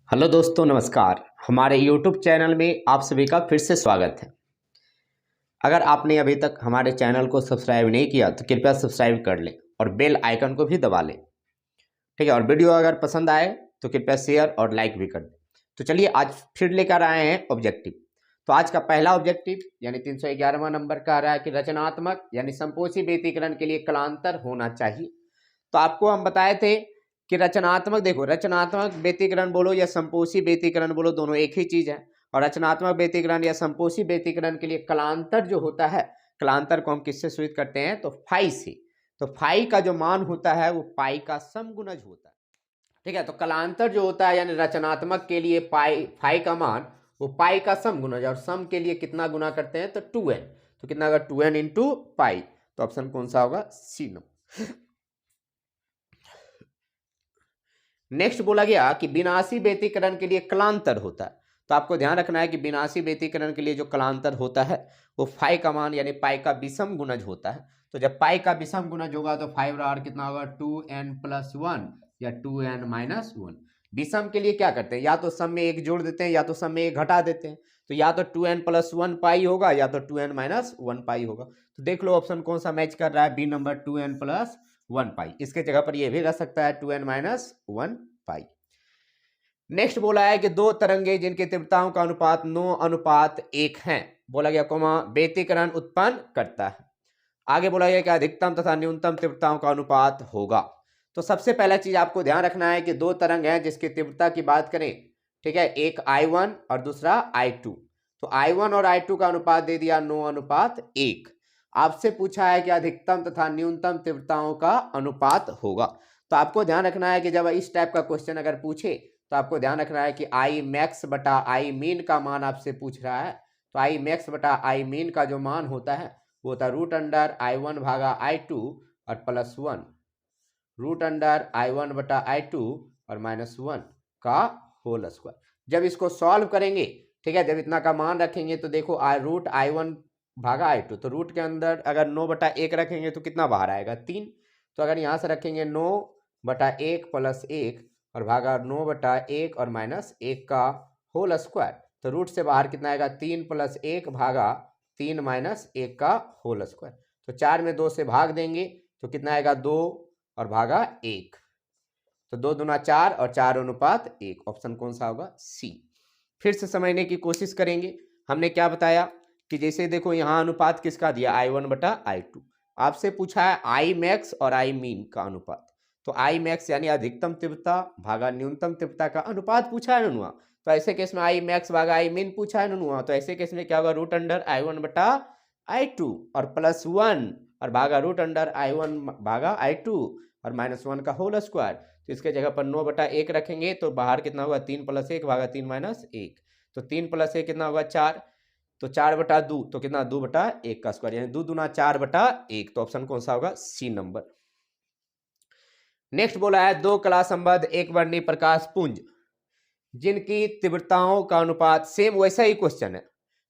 Hello दोस्तों, नमस्कार। हमारे यूट्यूब चैनल में आप सभी का फिर से स्वागत है। अगर आपने अभी तक हमारे चैनल को सब्सक्राइब नहीं किया तो कृपया सब्सक्राइब कर लें और बेल आइकन को भी दबा लें। ठीक है, और वीडियो अगर पसंद आए तो कृपया शेयर और लाइक भी कर दें। तो चलिए आज फिर लेकर आए हैं ऑब्जेक्टिव। तो आज का पहला ऑब्जेक्टिव यानी 311वां नंबर का रहा है कि रचनात्मक यानी संपोषी व्यतिकरण के लिए कलांतर होना चाहिए। तो आपको हम बताए थे कि रचनात्मक, देखो रचनात्मक व्यतिकरण बोलो या संपोषी व्यतिकरण बोलो, दोनों एक ही चीज है। और रचनात्मक व्यतिकरण या संपोषी व्यतिकरण के लिए कलांतर जो होता है, कलांतर को हम किससे सूचित करते हैं? तो फाई से। तो फाई का जो मान होता है वो पाई का समगुणज होता है। ठीक है, तो कलांतर जो होता है यानी रचनात्मक के लिए पाई फाई का मान वो पाई का समगुणज, और सम के लिए कितना गुना करते हैं? तो 2n। तो कितना होगा? 2n into pi. तो ऑप्शन कौन सा होगा? सी नंबर। नेक्स्ट बोला गया कि विनाशी व्यतिकरण के लिए कलांतर होता है। तो आपको ध्यान रखना है कि विनाशी व्यतिकरण के लिए जो कलांतर होता है वो फाई का मान यानी पाई का विषम गुणज होता है। तो जब पाई का विषम गुणज होगा तो फाइव बराबर कितना होगा? 2n+1 या 2n-1। विषम के लिए क्या करते हैं? या तो सम में एक जोड़ देते हैं या तो सम में एक घटा देते हैं। तो या तो 2n+1 पाई होगा या तो 2n-1 पाई होगा। तो देख लो ऑप्शन कौन सा मैच कर रहा है? बी नंबर, 2n+1 पाई। इसके जगह पर ये भी रह सकता है 2n-1 पाई। नेक्स्ट बोला है कि दो तरंगे जिनकी तीव्रताओं का अनुपात 9:1 है, बोला गया कोमा व्यतिकरण उत्पन्न करता है। आगे बोला गया कि अधिकतम तथा न्यूनतम तीव्रताओं का अनुपात होगा। तो सबसे पहला चीज आपको ध्यान रखना है कि दो तरंग हैं जिसकी तीव्रता की बात करें, ठीक है, एक I1 और दूसरा I2। तो I1 और I2 का अनुपात दे दिया 9:1। आपसे पूछा है कि अधिकतम तथा न्यूनतम तीव्रताओं का अनुपात होगा। तो आपको ध्यान रखना है कि जब इस टाइप का क्वेश्चन अगर पूछे तो आपको ध्यान रखना है कि आई मैक्स बटा आई मीन का मान आपसे पूछ रहा है। तो आई मैक्स बटा आई मीन का जो मान होता है वो होता है √I1 भागा I2 और +1 √I1 बटा I2 और -1 का होल स्क्वायर। जब इसको सॉल्व करेंगे, ठीक है, जब इतना का मान रखेंगे तो देखो √I1 भागा I2, तो रूट के अंदर अगर 9/1 रखेंगे तो कितना बाहर आएगा? 3। तो अगर यहाँ से रखेंगे 9/1 + 1 और भागा 9/1 और -1 का होल स्क्वायर, तो रूट से बाहर कितना आएगा? 3 + 1 भागा 3 - 1 का होल स्क्वायर। तो 4 में 2 से भाग देंगे तो कितना आएगा? 2 और भागा 1। तो 2 दूना 4 और 4:1। ऑप्शन कौन सा होगा? सी। फिर से समझने की कोशिश करेंगे। हमने क्या बताया कि जैसे देखो यहाँ अनुपात किसका दिया? I1 बटा I2। आपसे पूछा है आई मैक्स और आई मीन का अनुपात। तो आई मैक्स यानी अधिकतम तीव्रता भागा न्यूनतम तीव्रता का अनुपात पूछा है नुआ। तो ऐसे केस में आई मैक्स भागा आई मीन पूछा है नुआ। तो ऐसे केस में क्या होगा? √I1 बटा I2 और +1 और भागा √I1 भागा I2 और -1 का होल स्क्वायर। तो इसके जगह पर 9/1 रखेंगे तो बाहर कितना होगा? 3 + 1 भागा 3 - 1। तो 3 + 1 कितना होगा? 4। तो 4/2 तो कितना? 2/1 का स्क्वायर, यानी 2 दूना 4/1। तो ऑप्शन कौन सा होगा? सी नंबर। नेक्स्ट बोला है दो कला संबद्ध एक वर्णीय प्रकाश पुंज जिनकी तीव्रताओं का अनुपात सेम वैसा ही क्वेश्चन है,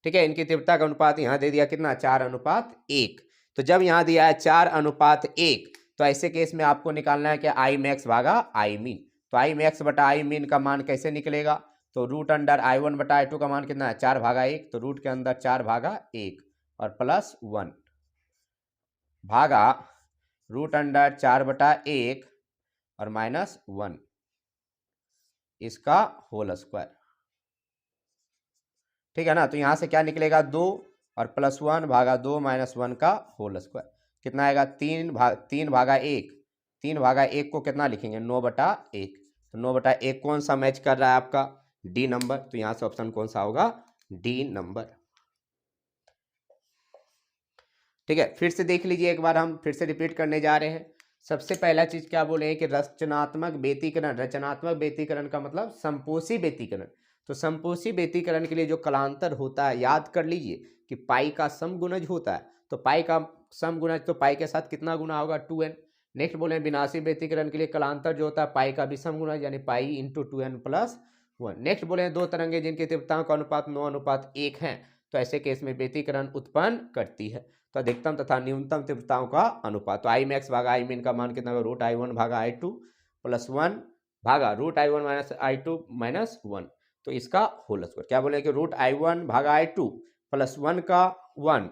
ठीक है, इनकी तीव्रता का अनुपात यहाँ दे दिया कितना? 4:1। तो जब यहाँ दिया है 4:1 तो ऐसे केस में आपको निकालना है कि आई मैक्स भागा आई मीन। तो आई मैक्स बटा आई मीन का मान कैसे निकलेगा? तो √I1 बटा I2 का मान कितना है? 4/1। तो रूट के अंदर 4/1 और +1 भागा √4/1 और -1 इसका होल स्क्वायर। ठीक है ना? तो यहां से क्या निकलेगा? 2 और +1 भागा 2 -1 का होल स्क्वायर कितना आएगा? 3/1। 3/1 को कितना लिखेंगे? 9/1। तो 9/1 कौन सा मैच कर रहा है आपका? D number. तो यहां से ऑप्शन कौन सा होगा? D number. ठीक है, फिर से देख लीजिए एक बार, हम फिर से रिपीट करने जा रहे हैं। सबसे पहला चीज क्या बोले हैं कि रचनात्मक व्यतिकरण। रचनात्मक व्यतिकरण का मतलब संपोषी व्यतिकरण। तो संपोषी व्यतिकरण के लिए जो कलांतर होता है याद कर लीजिए कि पाई का समगुणज होता है। तो पाई का समगुणज तो पाई के साथ कितना गुना होगा? 2n। नेक्स्ट बोले विनाशी व्यतिकरण के लिए कलांतर जो होता है पाई का विषम गुणज यानी पाई इंटू 2n+1। नेक्स्ट बोले दो तरंगे जिनकी तीव्रताओं का अनुपात 9:1 है, तो ऐसे केस में व्यतिकरण उत्पन्न करती है। तो अधिकतम तथा न्यूनतम तीव्रताओं का अनुपात, तो आई मैक्स भागा आई मीन का मान कितना होगा? √I1 भागा I2 +1 भागा √I1 माइनस I2 माइनस 1, तो इसका होल स्क्वायर। क्या बोले कि √I1 भागा I2 प्लस 1 का 1,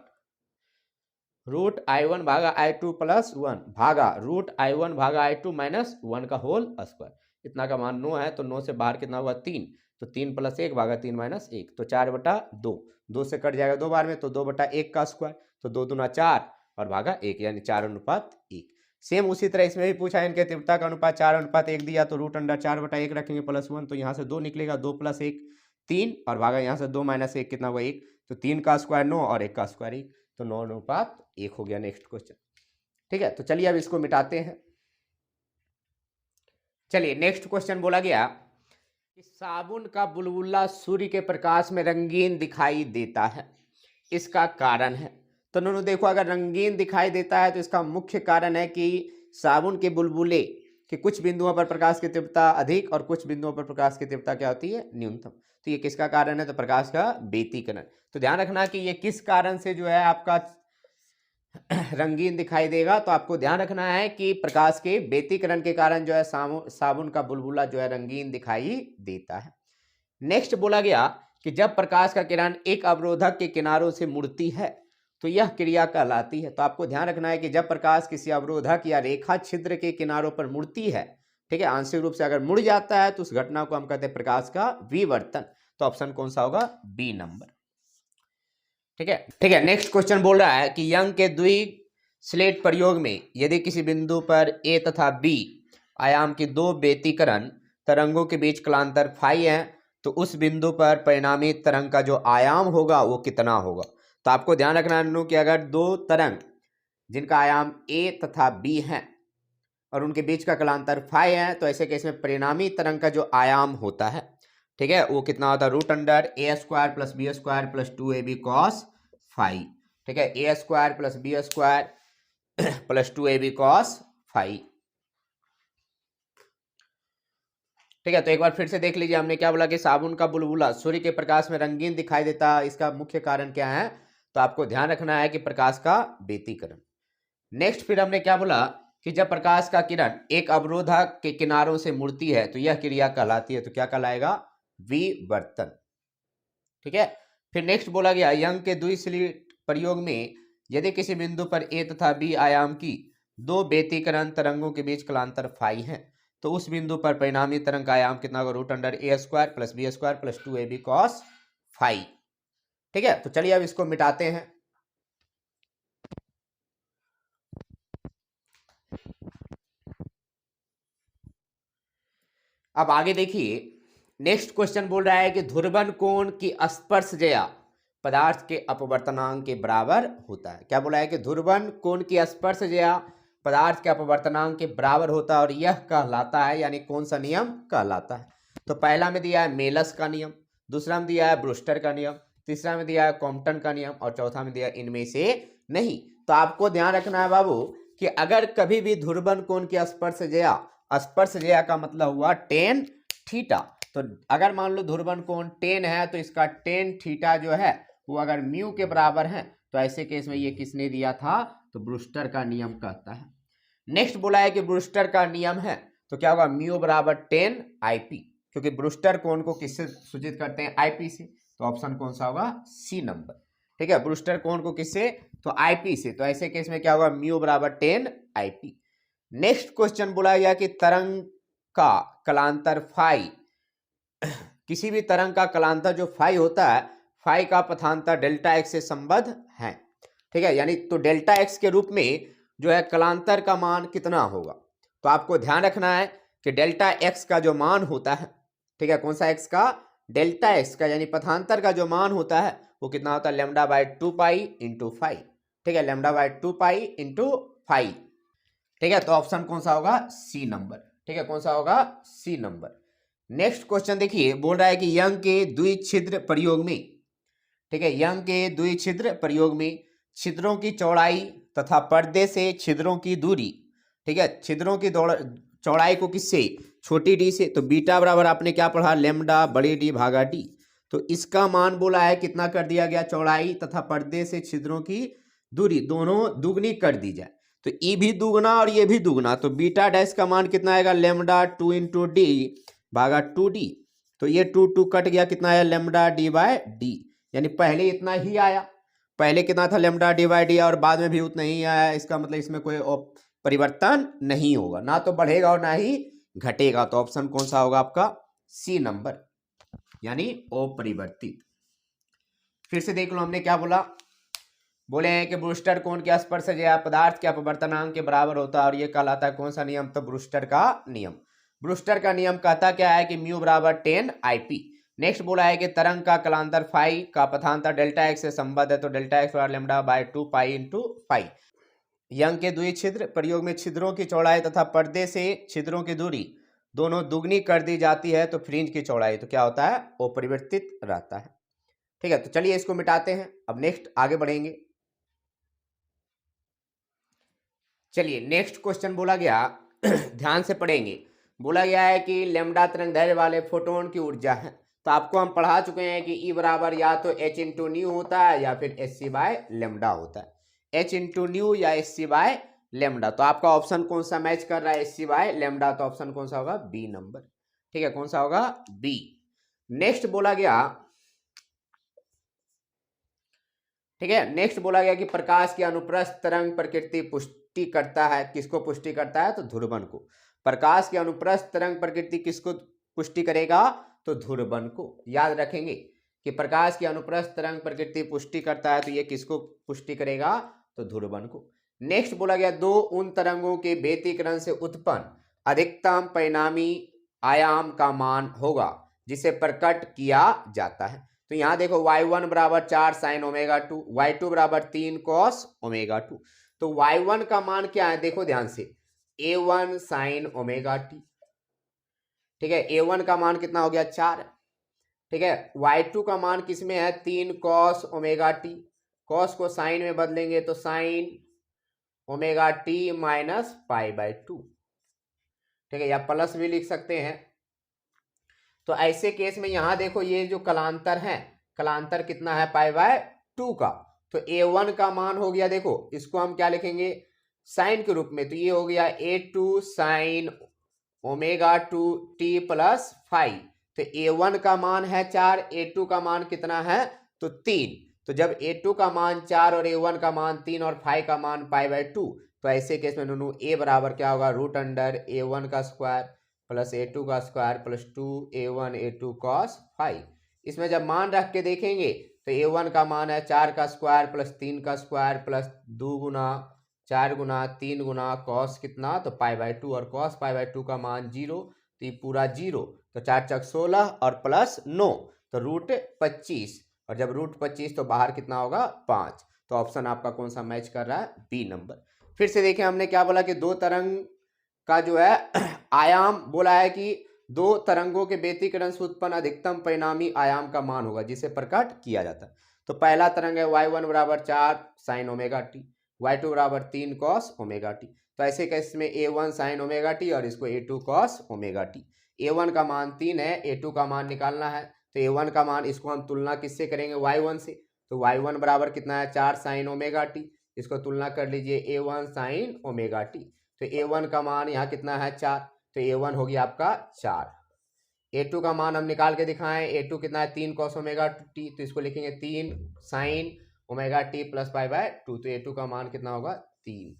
√I1 भागा I2 प्लस 1 भागा √I1 भागा I2 माइनस 1 का होल स्क्वायर। इतना का मान 9 है, तो 9 से बाहर कितना हुआ 3, तो 3 प्लस 1 भागा 3 माइनस 1, तो 4/2, 2 से कट जाएगा 2 बार में, तो 2/1 का स्क्वायर, तो 2 दूना 4 और भागा 1 यानी 4:1। सेम उसी तरह इसमें भी पूछा है, इनके तीव्रता का अनुपात 4:1 दिया, तो √4/1 रखेंगे प्लस 1, तो यहाँ से 2 निकलेगा, 2 + 1 3 और भागा यहाँ से 2 - 1 कितना हुआ 1, तो 3 का स्क्वायर 9 और 1 का स्क्वायर 1, तो 9:1 हो गया नेक्स्ट क्वेश्चन। ठीक है, तो चलिए अब इसको मिटाते हैं। चलिए नेक्स्ट क्वेश्चन बोला गया कि साबुन का बुलबुला सूर्य के प्रकाश में रंगीन दिखाई देता है, इसका कारण है। तो दोनों देखो, अगर रंगीन दिखाई देता है तो इसका मुख्य कारण है कि साबुन के बुलबुले के कुछ बिंदुओं पर प्रकाश की तीव्रता अधिक और कुछ बिंदुओं पर प्रकाश की तीव्रता क्या होती है, न्यूनतम। तो ये किसका कारण है, तो प्रकाश का व्यतिकरण। तो ध्यान रखना कि ये किस कारण से जो है आपका रंगीन दिखाई देगा, तो आपको ध्यान रखना है कि प्रकाश के व्यतिकरण के कारण जो है साबुन का बुलबुला जो है रंगीन दिखाई देता है। नेक्स्ट बोला गया कि जब प्रकाश का किरण एक अवरोधक के किनारों से मुड़ती है तो यह क्रिया कहलाती है। तो आपको ध्यान रखना है कि जब प्रकाश किसी अवरोधक या रेखा छिद्र के किनारों पर मुड़ती है, ठीक है, आंशिक रूप से अगर मुड़ जाता है तो उस घटना को हम कहते हैं प्रकाश का विवर्तन। तो ऑप्शन कौन सा होगा, बी नंबर। ठीक है, नेक्स्ट क्वेश्चन बोल रहा है कि यंग के द्विस्लेट प्रयोग में यदि किसी बिंदु पर ए तथा बी आयाम की दो व्यतिकरण तरंगों के बीच कलांतर फाई है, तो उस बिंदु पर परिणामी तरंग का जो आयाम होगा वो कितना होगा। तो आपको ध्यान रखना है कि अगर दो तरंग जिनका आयाम ए तथा बी है और उनके बीच का कलांतर फाई है, तो ऐसे केस में परिणामी तरंग का जो आयाम होता है, ठीक है, वो कितना होता है, √A² + B² + 2AB cos phi. ठीक है, A² + B² + 2AB cos phi. ठीक है, तो एक बार फिर से देख लीजिए, हमने क्या बोला कि साबुन का बुलबुला सूर्य के प्रकाश में रंगीन दिखाई देता है, इसका मुख्य कारण क्या है, तो आपको ध्यान रखना है कि प्रकाश का व्यतिकरण। नेक्स्ट फिर हमने क्या बोला कि जब प्रकाश का किरण एक अवरोधक के किनारों से मुड़ती है तो यह क्रिया कहलाती है, तो क्या कहलाएगा, विवर्तन। ठीक है, फिर नेक्स्ट बोला गया यंग के द्विस्लेट प्रयोग में यदि किसी बिंदु पर ए तथा बी आयाम की दो व्यतिकरण तरंगों के बीच कलांतर फाई है, तो उस बिंदु पर परिणामी तरंग का आयाम कितना होगा, √A² + B² + 2AB cos phi. ठीक है, तो चलिए अब इसको मिटाते हैं। अब आगे देखिए, नेक्स्ट क्वेश्चन बोल रहा है कि ध्रुवन कोण की स्पर्शज्या पदार्थ के अपवर्तनांक के बराबर होता है। क्या बोला है कि ध्रुवन कोण की स्पर्शज्या पदार्थ के अपवर्तनांक के बराबर होता है, और यह कहलाता है, यानी कौन सा नियम कहलाता है। तो पहला में दिया है मेलस का नियम, दूसरा में दिया है ब्रूस्टर का नियम, तीसरा में दिया है कॉम्पटन का नियम, और चौथा में दिया इनमें से नहीं। तो आपको ध्यान रखना है बाबू कि अगर कभी भी ध्रुवन कोण की स्पर्शज्या का मतलब हुआ tan थीटा। तो अगर मान लो ध्रुवन कोण tan है तो इसका tan थीटा जो है वो अगर म्यू के बराबर है, तो ऐसे केस में ये किसने दिया था, तो ब्रूस्टर का नियम कहता है। नेक्स्ट बोला है कि ब्रूस्टर का नियम है, तो क्या होगा, म्यू बराबर tan IP, क्योंकि ब्रूस्टर कोण को किससे सूचित करते हैं, IP से। तो ऑप्शन कौन सा होगा, सी नंबर। ठीक है, ब्रूस्टर कोण को किससे, तो IP से। तो ऐसे केस में क्या होगा, म्यू बराबर tan IP। नेक्स्ट क्वेश्चन बोला गया कि तरंग का कलांतर फाई, किसी भी तरंग का कलांतर जो फाई होता है, फाई का पथांतर ΔX से संबद्ध है। ठीक है, यानी तो ΔX के रूप में जो है कलांतर का मान कितना होगा। तो आपको ध्यान रखना है कि ΔX का जो मान होता है, ठीक है, कौन सा x का, ΔX का, यानी पथांतर का जो मान होता है वो कितना होता है, λ/2π × फाई। ठीक है, λ/2π × फाई। ठीक है, तो ऑप्शन कौन सा होगा, सी नंबर। ठीक है, कौन सा होगा, सी नंबर। नेक्स्ट क्वेश्चन देखिए, बोल रहा है कि यंग के द्विछिद्र प्रयोग में, ठीक है, यंग के द्विछिद्र प्रयोग में छिद्रों की चौड़ाई तथा पर्दे से छिद्रों की दूरी, ठीक है, छिद्रों की चौड़ाई को किससे, छोटी डी से। तो बीटा बराबर आपने क्या पढ़ा, λ/D/D। तो इसका मान बोला है कितना कर दिया गया, चौड़ाई तथा पर्दे से छिद्रों की दूरी दोनों दुगनी कर दी जाए। तो ई भी दुगना और ये भी दुगना, तो बीटा डैश का मान कितना आएगा, लेमडा 2 इंटू डी भागा 2d। तो ये 2 2 कट गया, कितना आया, लेमडा डी बाय डी। यानी पहले इतना ही आया, पहले कितना था, लेमडा डी बाय डी, और बाद में भी उतना ही आया। इसका मतलब इसमें कोई परिवर्तन नहीं होगा, ना तो बढ़ेगा और ना ही घटेगा। तो ऑप्शन कौन सा होगा आपका, सी नंबर, यानी अपरिवर्तित। फिर से देख लो हमने क्या बोला, बोले हैं कि ब्रूस्टर कोण के स्पर्शज या पदार्थ के अपवर्तनांक के बराबर होता है, और ये कहलाता है कौन सा नियम, तो ब्रूस्टर का नियम। ब्रूस्टर का नियम कहता क्या है कि म्यू बराबर 10 IP। नेक्स्ट बोला है कि तरंग का कलांतर फाई का पथांतर डेल्टा एक्स से संबद्ध है, तो डेल्टा एक्स बराबर lambda by 2 pi into pi. Young के द्विछिद्र प्रयोग में छिद्रों की चौड़ाई तथा पर्दे से छिद्रों की दूरी दोनों दुगनी कर दी जाती है, तो फ्रिंज की चौड़ाई तो क्या होता है, अपरिवर्तित रहता है। ठीक है, तो चलिए इसको मिटाते हैं, अब नेक्स्ट आगे बढ़ेंगे। चलिए नेक्स्ट क्वेश्चन बोला गया ध्यान से पढ़ेंगे। बोला गया है कि लेमडा तरंगदैर्घ्य वाले फोटोन की ऊर्जा है, तो आपको हम पढ़ा चुके हैं कि ई बराबर या तो h इंटू न्यू होता है या फिर एच सी बाय लेमडा होता है, h इंटू न्यू या एच सी बाय लेमडा। तो आपका ऑप्शन कौन सा मैच कर रहा है, एच सी बाय लेमडा, तो ऑप्शन कौन सा होगा, बी नंबर। ठीक है, कौन सा होगा, बी। नेक्स्ट बोला गया, ठीक है, नेक्स्ट बोला गया कि प्रकाश की अनुप्रस्थ तरंग प्रकृति पुष्टि करता है, किसको पुष्टि करता है, तो ध्रुवन को। प्रकाश की अनुप्रस्थ तरंग प्रकृति किसको पुष्टि करेगा, तो ध्रुवन को। याद रखेंगे कि प्रकाश की अनुप्रस्थ तरंग प्रकृति पुष्टि करता है, तो ये किसको पुष्टि करेगा, तो ध्रुवन को। नेक्स्ट बोला गया दो उन तरंगों के व्यतिकरण से उत्पन्न अधिकतम परिणामी आयाम का मान होगा जिसे प्रकट किया जाता है। तो यहां देखो y1 बराबर 4 साइन ओमेगा 2, y2 बराबर 3 कॉस ओमेगा 2। तो y1 का मान क्या है, देखो ध्यान से, a1 साइन ओमेगा t। ठीक है, a1 का मान कितना हो गया, 4। ठीक है, y2 का मान किसमें है, 3 कॉस ओमेगा t। कॉस को साइन में बदलेंगे तो sine omega t minus pi by 2। ठीक है, या प्लस भी लिख सकते हैं। तो ऐसे केस में यहां देखो ये जो कलांतर है, कलांतर कितना है, पाई बाय 2 का। तो a1 का मान हो गया, देखो इसको हम क्या लिखेंगे, साइन के रूप में, तो ये हो गया a2 sine omega 2 t plus 5। तो a1 का मान है 4, a2 का मान कितना है, तो 3। तो जब a2 का मान 4 और a1 का मान 3 और 5 का मान पाई बाय 2, तो ऐसे केस में दोनों a बराबर क्या होगा, रूट अंडर a1 का स्क्वायर प्लस a2 का square plus 2a1 a2 cos 5। इसमें जब मान रख के देखेंगे तो a1 का मान है 4 का स्क्वायर प्लस 3 का स्क्वायर प्लस 2 गुना 4 गुना 3 गुना कॉस कितना, तो पाई बाय 2, और कॉस पाई बाय 2 का मान 0, तो ये पूरा 0। तो 4 चक 16 और प्लस 9, तो रूट 25, और जब रूट 25 तो बाहर कितना होगा, 5। तो ऑप्शन आपका कौन सा मैच कर रहा है, बी नंबर। फिर से देखें हमने क्या बोला कि दो तरंग का जो है आयाम बोला है कि दो तरंगों के व्यतिकरण से उत्पन्न अधिकतम परिणामी आयाम का मान होगा जिसे प्रकट किया जाता है। तो पहला तरंग है y1 बराबर 4 साइन ओमेगा टी, y2 बराबर 3 कॉस ओमेगा टी। तो ऐसे केस में a1 साइन ओमेगा टी और इसको a2 cos omega T. a1 का मान 3 है, a2 का मान निकालना है, तो a1 का मान, इसको हम तुलना किससे करेंगे, y1 से। तो y1 बराबर कितना है, 4 साइन ओमेगा टी, इसको तुलना कर लीजिए a1 साइन ओमेगा टी। तो a1 का मान यहाँ कितना है, 4, तो a1 हो गया आपका 4। a2 का मान हम निकाल के दिखाएं, a2 कितना है, 3 कॉस ओमेगा टी, तो इसको लिखेंगे 3 sine omega T plus pi by 2। तो a2 का मान कितना होगा, 3।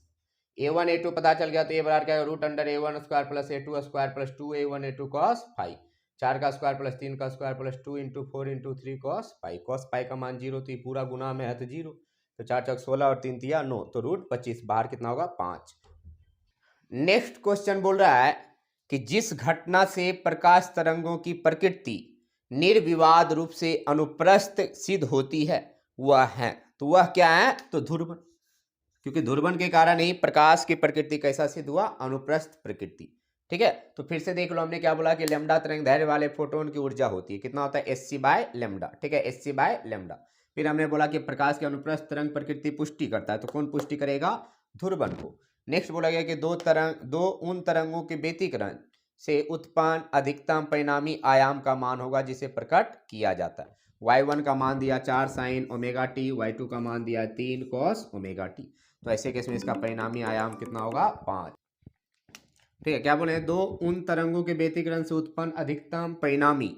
a1 a2 पता चल गया, तो a बराबर क्या है, root under a1 square plus a2 square plus 2a1 a2 cos 5। 4 का स्क्वायर प्लस 3 का square plus 2 into 4 into 3 cos pi. Cos pi का मान 0, तो ये पूरा गुना में है तो 0। तो 4 चौक 16 और 3 तिया 9, तो रूट 25, बाहर कितना होगा, 5। नेक्स्ट क्वेश्चन बोल रहा है कि जिस घटना से प्रकाश तरंगों की प्रकृति निर्विवाद रूप से अनुप्रस्थ सिद्ध होती है वह है, तो वह क्या है, तो ध्रुवन। क्योंकि ध्रुवन के कारण ही प्रकाश की प्रकृति कैसा सिद्ध हुआ, अनुप्रस्थ प्रकृति। ठीक है, तो फिर से देख लो हमने क्या बोला कि लेमडा तरंगदैर्घ्य वाले फोटोन की ऊर्जा होती है, कितना होता है, एच सी बाय लेमडा। ठीक है, एच सी बाय लेमडा। फिर हमने बोला कि प्रकाश के अनुप्रस्थ तरंग प्रकृति पुष्टि करता है, तो कौन पुष्टि करेगा, ध्रुवन को। नेक्स्ट बोला गया कि दो उन तरंगों के व्यतिकरण से उत्पन्न अधिकतम परिणामी आयाम का मान होगा जिसे प्रकट किया जाता है। y1 का मान दिया 4 साइन ओमेगा टी, y2 का मान दिया 3 कॉस ओमेगा टी। तो ऐसे केस में इसका परिणामी आयाम कितना होगा 5। ठीक है, क्या बोले, दो उन तरंगों के व्यतिकरण से उत्पन्न अधिकतम परिणामी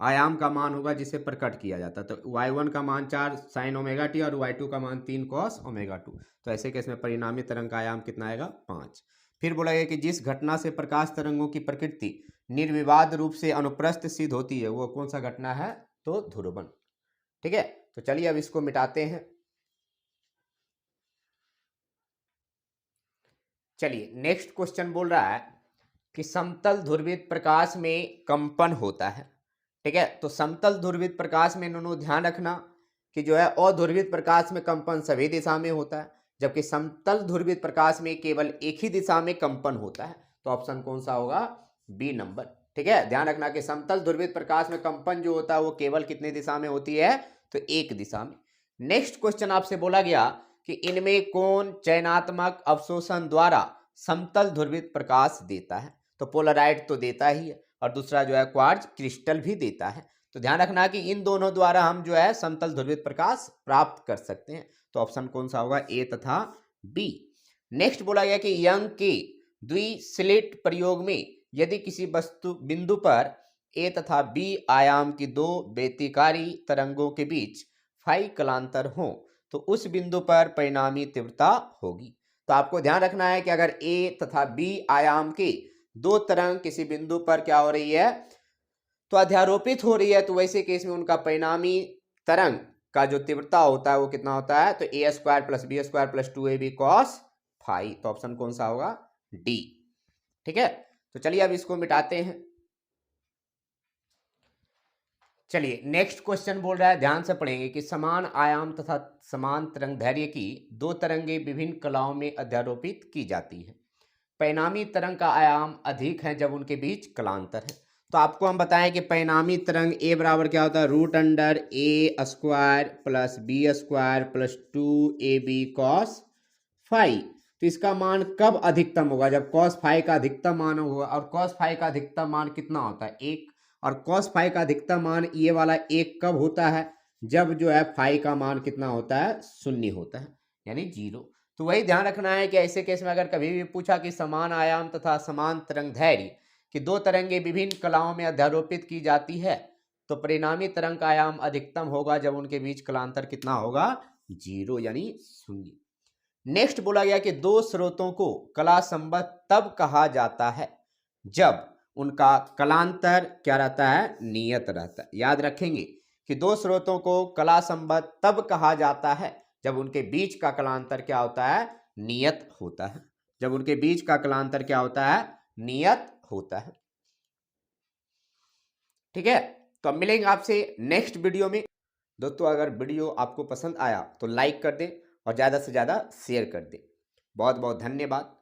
आयाम का मान होगा जिसे प्रकट किया जाता है। तो y1 का मान 4 sin ओमेगा टी और y2 का मान 3 cos ओमेगा 2। तो ऐसे केस में परिणामी तरंग का आयाम कितना आएगा 5। फिर बोला गया कि जिस घटना से प्रकाश तरंगों की प्रकृति निर्विवाद रूप से अनुप्रस्थ सिद्ध होती है वो कौन सा घटना है, तो ध्रुवण। ठीक है, तो चलिए अब इसको मिटाते हैं। चलिए नेक्स्ट क्वेश्चन बोल रहा है कि समतल ध्रुवित प्रकाश में कंपन होता है। ठीक है, तो समतल ध्रुवित प्रकाश में इन्होंने ध्यान रखना कि जो है अध्रुवित प्रकाश में कंपन सभी दिशा में होता है, जबकि समतल ध्रुवित प्रकाश में केवल एक ही दिशा में कंपन होता है। तो ऑप्शन कौन सा होगा, बी नंबर। ठीक है, ध्यान रखना कि समतल ध्रुवित प्रकाश में कंपन जो होता है वो केवल कितने दिशा में होती है, तो एक दिशा में। नेक्स्ट क्वेश्चन आपसे बोला गया कि इनमें कौन चयनात्मक अवशोषण द्वारा समतल ध्रुवित प्रकाश देता है, तो पोलराइड तो देता ही है और दूसरा जो है क्वार्ट्ज क्रिस्टल भी देता है। तो ध्यान रखना कि इन दोनों द्वारा हम जो है समतल ध्रुवित प्रकाश प्राप्त कर सकते हैं। तो ऑप्शन कौन सा होगा, ए तथा बी। नेक्स्ट बोला गया कि यंग के द्विस्लिट प्रयोग में यदि किसी वस्तु बिंदु पर ए तथा बी आयाम की दो व्यतिकारी तरंगों के बीच फाई कलांतर हो तो उस बिंदु पर परिणामी तीव्रता होगी। तो आपको ध्यान रखना है कि अगर ए तथा बी आयाम के दो तरंग किसी बिंदु पर क्या हो रही है, तो अध्यारोपित हो रही है, तो वैसे केस में उनका परिणामी तरंग का जो तीव्रता होता है वो कितना होता है, तो A square plus B square plus 2ab cos phi. तो ऑप्शन कौन सा होगा, डी। ठीक है, तो चलिए अब इसको मिटाते हैं। चलिए नेक्स्ट क्वेश्चन बोल रहा है, ध्यान से पढ़ेंगे कि समान आयाम तथा समान तरंग दैर्घ्य की दो तरंगे विभिन्न कलाओं में अध्यारोपित की जाती है। परिणामी तरंग का आयाम अधिक है जब उनके बीच कलांतर है। तो आपको हम बताएं कि परिणामी तरंग ए बराबर क्या होता है, root under A square plus B square plus 2ab cos phi. तो इसका मान कब अधिकतम होगा, जब cos फाई का अधिकतम मान होगा। और cos फाई का अधिकतम मान कितना होता है, 1। और cos फाई का अधिकतम मान ये वाला 1 कब होता है, जब जो है फाई का मान कितना होता है, 0 होता है, यानी 0। तो वही ध्यान रखना है कि ऐसे केस में अगर कभी भी पूछा कि समान आयाम तथा समान तरंग दैर्घ्य कि दो तरंगे विभिन्न कलाओं में अध्यारोपित की जाती है तो परिणामी तरंग का आयाम अधिकतम होगा जब उनके बीच कलांतर कितना होगा, 0 यानी 0। नेक्स्ट बोला गया कि दो स्रोतों को कला संबद्ध तब कहा जाता है जब उनका कलांतर क्या रहता है, नियत रहता है। याद रखेंगे कि दो स्रोतों को कला संबद्ध तब कहा जाता है जब उनके बीच का कलांतर क्या होता है, नियत होता है। जब उनके बीच का कलांतर क्या होता है, नियत होता है। ठीक है, तो अब मिलेंगे आपसे नेक्स्ट वीडियो में। दोस्तों अगर वीडियो आपको पसंद आया तो लाइक कर दें और ज़्यादा से ज़्यादा शेयर कर दें। बहुत बहुत धन्यवाद।